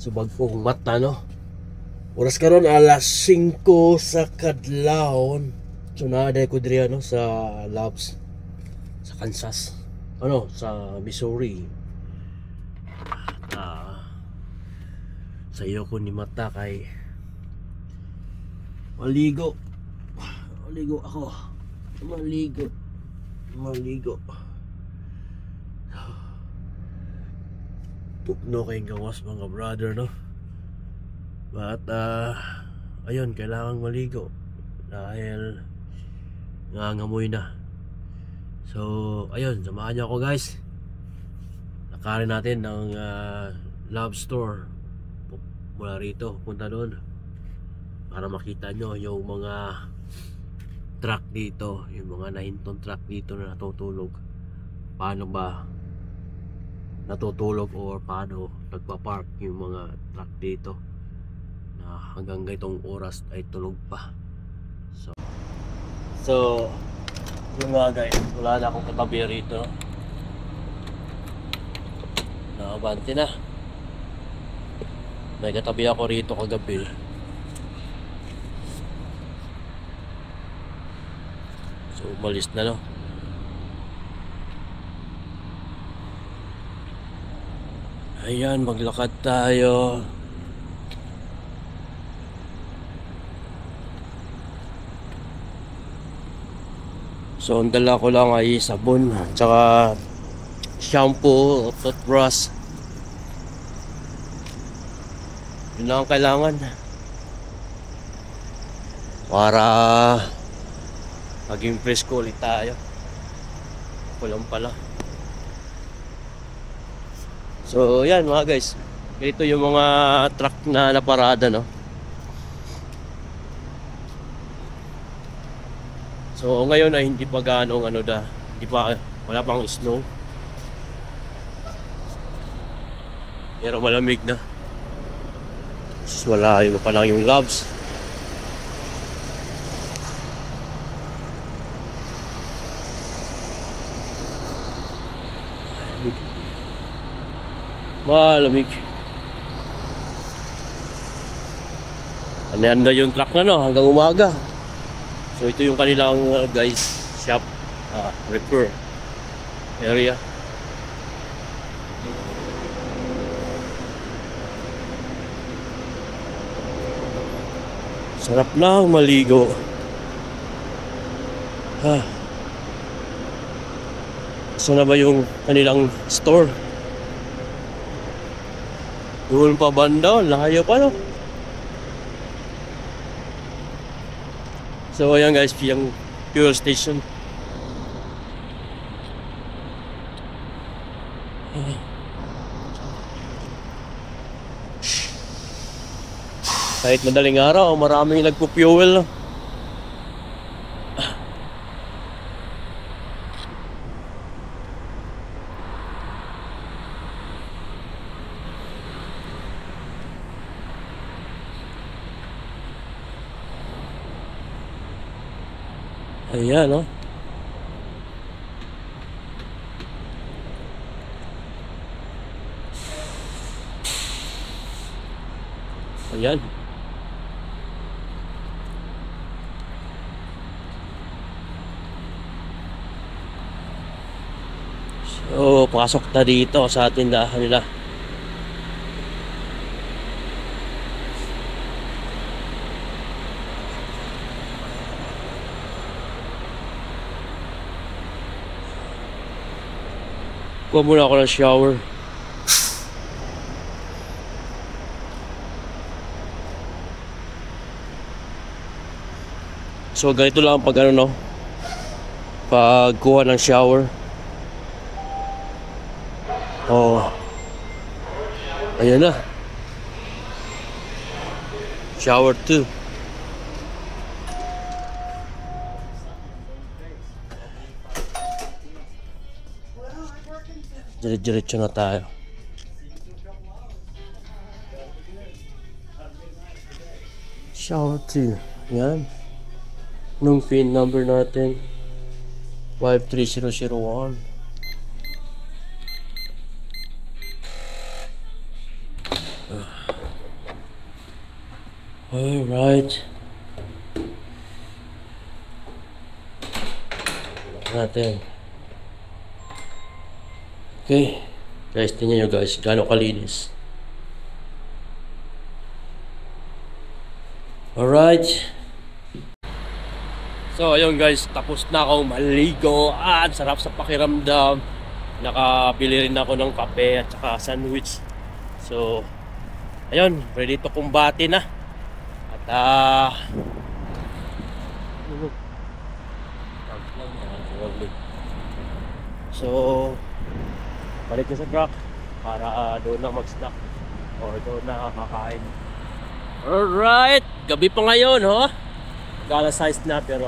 subag kong mata, no? Oras karon alas 5 sa kadlawon. So naaday ko diri no sa Labs sa Kansas. Ano, sa Missouri. Sa iyo ko ni mata kay maligo ako. Maligo. Tukno kayong gawas mga brother, no? But ayun, kailangan maligo dahil nangangamoy na. So ayun, samahan niyo ako guys. Lakarin natin ng Love Store mula rito, punta doon para makita nyo yung mga truck dito, yung mga nahintong truck dito na natutulog. Paano ba natutulog or paano nagpa-park yung mga truck dito na hanggang ganitong oras ay tulog pa. So yung nga guys, wala na akong katabi rito, no? Nakabante na. May katabi ako rito kagabi. So umalis na, no? Ayan, maglakad tayo. So ang dala ko lang ay sabon tsaka shampoo, toothbrush. Yun lang ang kailangan para maging fresco ulit tayo. Kulang pala. So yan mga guys, ito yung mga truck na naparada, no? So ngayon ay hindi pa gaanong wala pang snow. Pero malamig na. Wala yung pa lang yung Labs. Malamig. Ano yung truck na, no, hanggang umaga. So ito yung kanilang guys shop repair area. Sarap lang maligo. Saan na ba yung kanilang store? Doon pa banda, layo pa, no? So ayan guys, yung fuel station. Kahit madaling araw, maraming nagpo-fuel. Ayan, no? Ayan. So, pasok na dito sa tindahan nila. Kuha muna ako ng shower. So ganito lang pag ano, no, pagkuha ng shower. Oh, ayan na, shower 2. Diretso na tayo. Shower 2. Yan. Nung pin number natin 53001. Alright. Natin. Okay. Guys, tingnan nyo guys, gaano kalinis. Alright. So, ayun guys, tapos na akong maligo. Sarap sa pakiramdam. Nakabili rin ako ng kape at saka sandwich. So, ayun, ready to kumbati na. At, so, balik na sa truck para doon na mag-snack or doon na kakain. Alright, gabi pa ngayon, ho? Gala size na pero